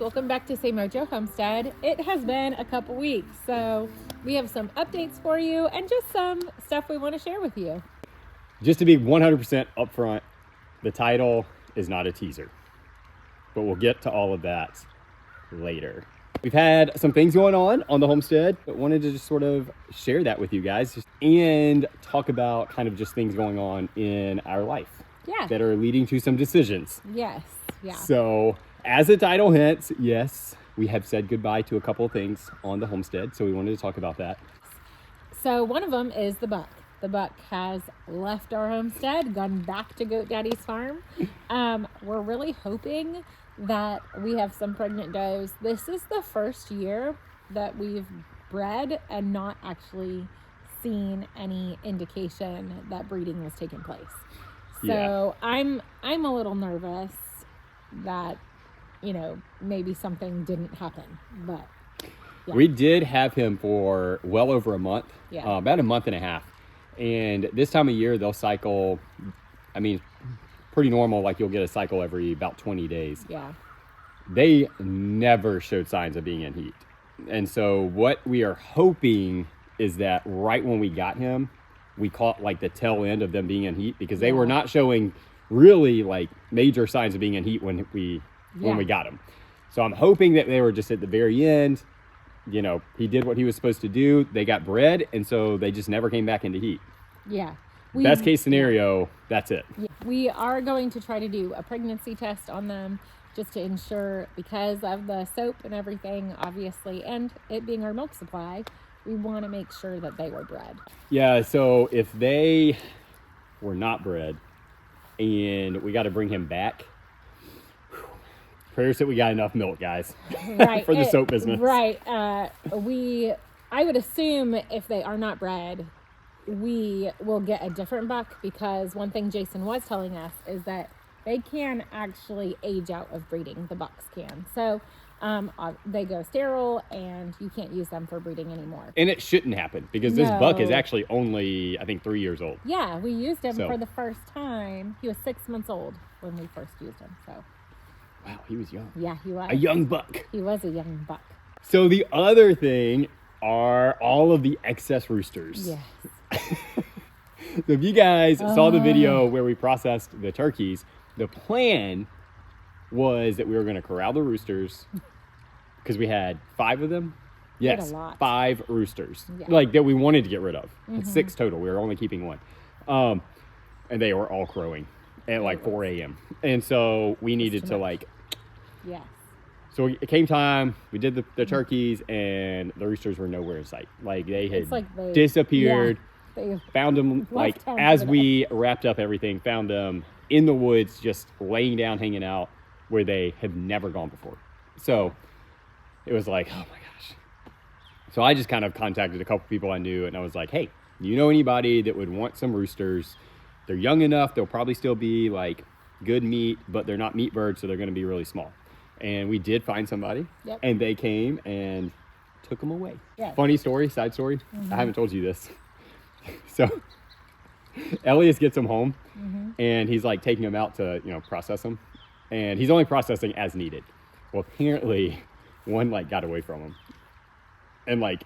welcome back to Semojo Homestead. It has been a couple weeks, so we have some updates for you and just some stuff we want to share with you. Just to be 100% upfront, the title is not a teaser, but we'll get to all of that later. We've had some things going on the homestead, but wanted to just sort of share that with you guys and talk about kind of just things going on in our life that are leading to some decisions. Yes, yeah. So as the title hints, yes, we have said goodbye to a couple of things on the homestead, so we wanted to talk about that. So one of them is the buck. The buck has left our homestead, gone back to Goat Daddy's farm. We're really hoping that we have some pregnant does. This is the first year that we've bred and not actually seen any indication that breeding was taking place. So I'm a little nervous that, you know, maybe something didn't happen, but yeah. We did have him for well over a month, about a month and a half. And this time of year, they'll cycle, I mean, pretty normal, like you'll get a cycle every about 20 days. Yeah. They never showed signs of being in heat. And so what we are hoping is that right when we got him, we caught like the tail end of them being in heat, because they were not showing really like major signs of being in heat when we got him. So I'm hoping that they were just at the very end. You know, he did what he was supposed to do. They got bred, and so they just never came back into heat. Yeah. Best case scenario, that's it. Yeah. We are going to try to do a pregnancy test on them just to ensure, because of the soap and everything, obviously, and it being our milk supply, we want to make sure that they were bred. Yeah, so if they were not bred and we got to bring him back, prayers that we got enough milk, guys, right. for the soap business. Right. I would assume if they are not bred, we will get a different buck, because one thing Jason was telling us is that they can actually age out of breeding. The bucks can. So they go sterile and you can't use them for breeding anymore. And it shouldn't happen, because this buck is actually only, I think, 3 years old. Yeah, we used him for the first time. He was 6 months old when we first used him. So. Wow, he was young. Yeah, he was. A young buck. He was a young buck. So the other thing are all of the excess roosters. Yes. So if you guys saw the video where we processed the turkeys, the plan was that we were going to corral the roosters, because we had 5 of them. Yes, a lot. 5 roosters, Yeah. like that we wanted to get rid of. It's 6 total. We were only keeping 1. And they were all crowing at like 4 a.m. And so we needed to like... Yes. So it came time, we did the turkeys, and the roosters were nowhere in sight. Like they had disappeared. They found them like as we wrapped up everything, found them in the woods, just laying down, hanging out, where they have never gone before. So it was like, oh my gosh. So I just kind of contacted a couple people I knew, and I was like, hey, you know anybody that would want some roosters? They're young enough, they'll probably still be like good meat, but they're not meat birds, so they're going to be really small. And we did find somebody, and they came and took them away. Yeah. Funny story, side story. I haven't told you this. So Elias gets them home, and he's like taking them out to, you know, process them. And he's only processing as needed. Well, apparently one like got away from him and like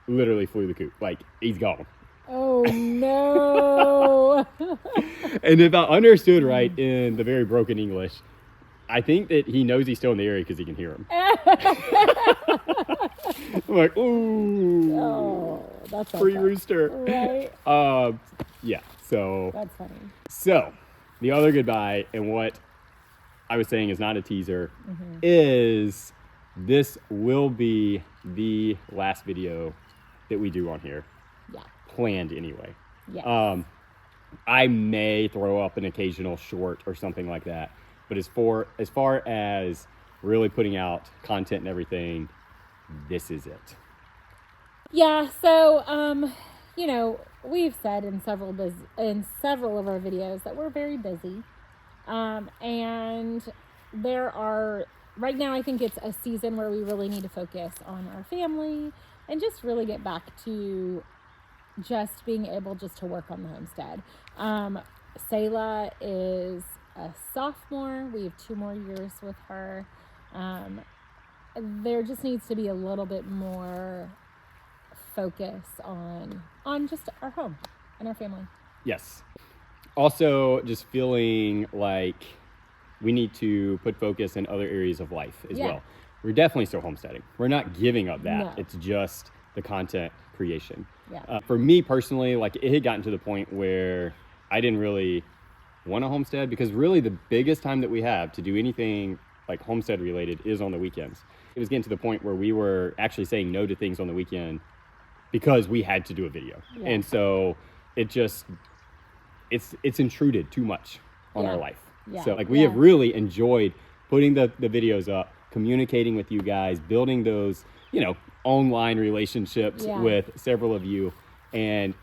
literally flew the coop. Like he's gone. Oh no. And if I understood right in the very broken English, I think that he knows he's still in the area because he can hear him. I'm like, ooh, that's free rooster. Right. Yeah, so. That's funny. So, the other goodbye, and what I was saying is not a teaser, is this will be the last video that we do on here. Yeah. Planned anyway. Yeah. I may throw up an occasional short or something like that. But as far as really putting out content and everything, this is it. Yeah, so you know, we've said in several of our videos that we're very busy. And there are right now, I think it's a season where we really need to focus on our family and just really get back to just being able just to work on the homestead. Selah is a sophomore. We have 2 more years with her. there just needs to be a little bit more focus on just our home and our family. Yes. Also, just feeling like we need to put focus in other areas of life as well. We're definitely still homesteading. We're not giving up that. No. It's just the content creation. Yeah. For me personally, like it had gotten to the point where I didn't really want to homestead, because really the biggest time that we have to do anything like homestead related is on the weekends. It was getting to the point where we were actually saying no to things on the weekend because we had to do a video. Yeah. And so it just, it's intruded too much on our life. Yeah. So like we have really enjoyed putting the videos up, communicating with you guys, building those, online relationships with several of you, and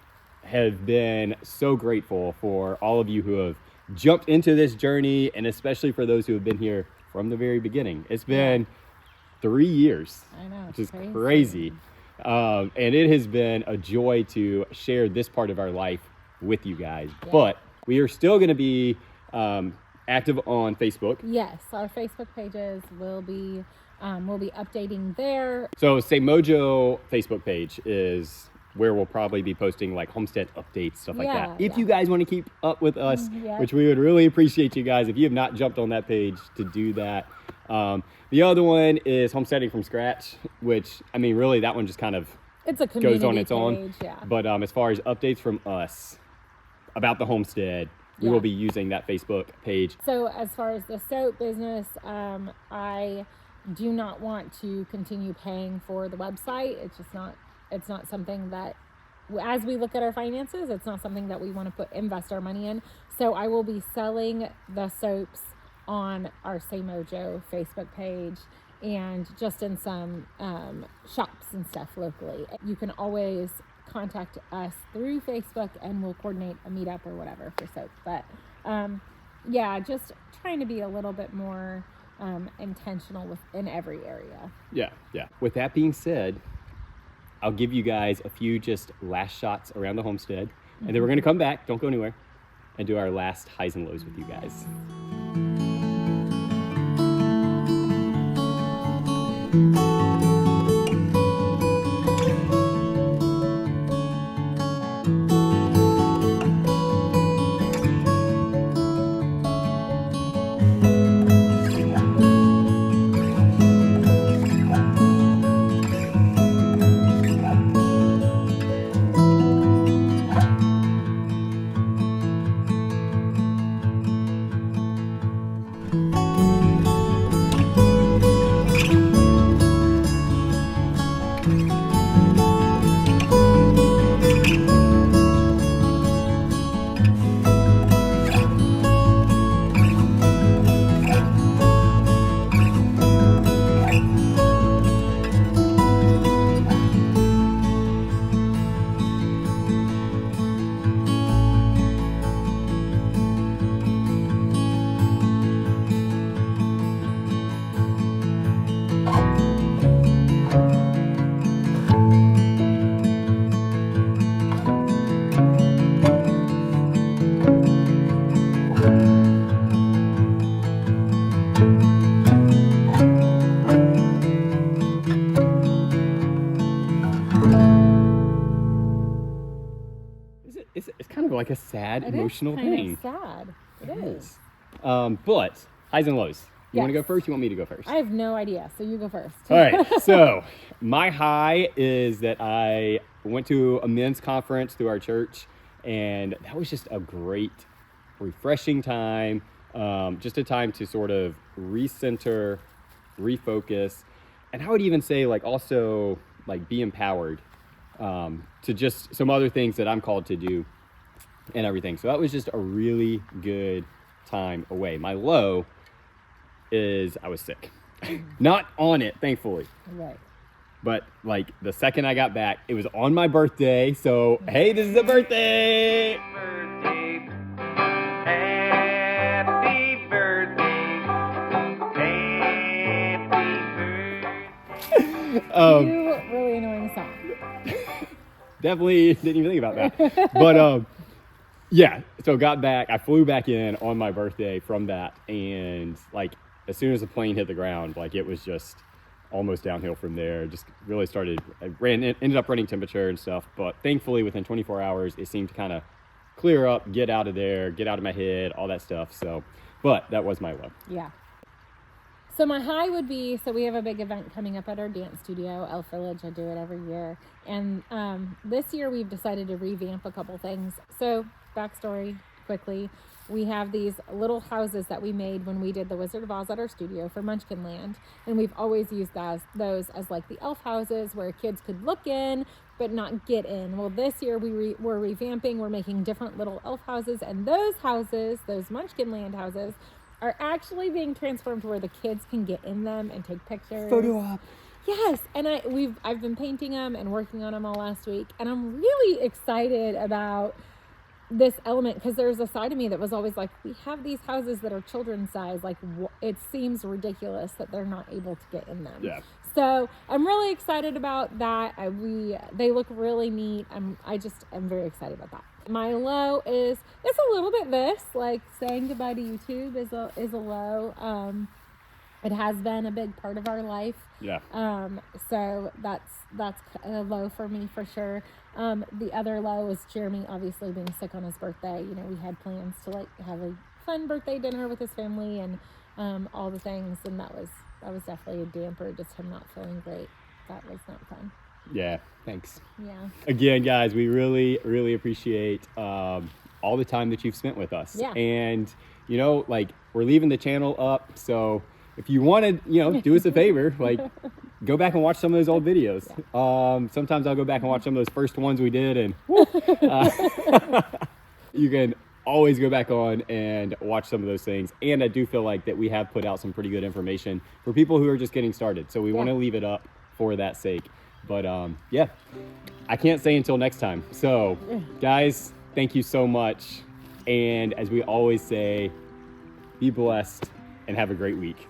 have been so grateful for all of you who have jumped into this journey, and especially for those who have been here from the very beginning. It's been 3 years, I know, which is crazy. And it has been a joy to share this part of our life with you guys. But we are still going to be active on Facebook. Yes, our Facebook pages will be we'll be updating there. So Semojo Facebook page is where we'll probably be posting like homestead updates, stuff like that. If you guys want to keep up with us, which we would really appreciate you guys if you have not jumped on that page to do that. The other one is Homesteading from Scratch, which, I mean, really that one just kind of it's a community goes on its own. page, yeah. But as far as updates from us about the homestead, we will be using that Facebook page. So as far as the soap business, I do not want to continue paying for the website. It's not something that, as we look at our finances, it's not something that we want to invest our money in. So I will be selling the soaps on our Semojo Facebook page and just in some shops and stuff locally. You can always contact us through Facebook and we'll coordinate a meetup or whatever for soap. But just trying to be a little bit more intentional in every area. Yeah. With that being said, I'll give you guys a few just last shots around the homestead, and then we're going to come back, don't go anywhere, and do our last highs and lows with you guys. It's kind of like a sad, emotional thing. It's sad. It is. But highs and lows. You want to go first? You want me to go first? I have no idea, so you go first. All right. So my high is that I went to a men's conference through our church, and that was just a great, refreshing time. Just a time to sort of recenter, refocus, and I would even say like also like be empowered to just some other things that I'm called to do and everything. So that was just a really good time away. My low is I was sick. Not on it, thankfully. Right. But like the second I got back, it was on my birthday. So, hey, this is a birthday. Birthday. Happy birthday. Happy birthday. You really annoying song. Definitely didn't even think about that. But yeah, so got back. I flew back in on my birthday from that, and like as soon as the plane hit the ground, like it was just almost downhill from there. Just really ended up running temperature and stuff, but thankfully within 24 hours, it seemed to kind of clear up, get out of there, get out of my head, all that stuff. So, but that was my low. Yeah. So my high would be, so we have a big event coming up at our dance studio, Elf Village. I do it every year. And this year we've decided to revamp a couple things. So backstory quickly, we have these little houses that we made when we did the Wizard of Oz at our studio for Munchkin Land. And we've always used those as like the elf houses where kids could look in, but not get in. Well, this year we're revamping, we're making different little elf houses, and those houses, those Munchkin Land houses, are actually being transformed to where the kids can get in them and take pictures. Photo op. Yes, and I've been painting them and working on them all last week, and I'm really excited about this element because there's a side of me that was always like, we have these houses that are children's size, like it seems ridiculous that they're not able to get in them. Yeah. So I'm really excited about that. They look really neat. I'm very excited about that. My low is, it's a little bit this, like saying goodbye to YouTube is a low. It has been a big part of our life. Yeah. So that's a low for me for sure. The other low is Jeremy obviously being sick on his birthday. You know, we had plans to like have a fun birthday dinner with his family and all the things, and that was definitely a damper, just him not feeling great. That was not fun. Yeah, thanks. Yeah. Again, guys, we really, really appreciate all the time that you've spent with us. Yeah. And, you know, like, we're leaving the channel up, so if you want to, you know, do us a favor, like, go back and watch some of those old videos. Yeah. Sometimes I'll go back and watch some of those first ones we did, and you can always go back on and watch some of those things. And I do feel like that we have put out some pretty good information for people who are just getting started. So we want to leave it up for that sake. But yeah, I can't say until next time. So guys, thank you so much. And as we always say, be blessed and have a great week.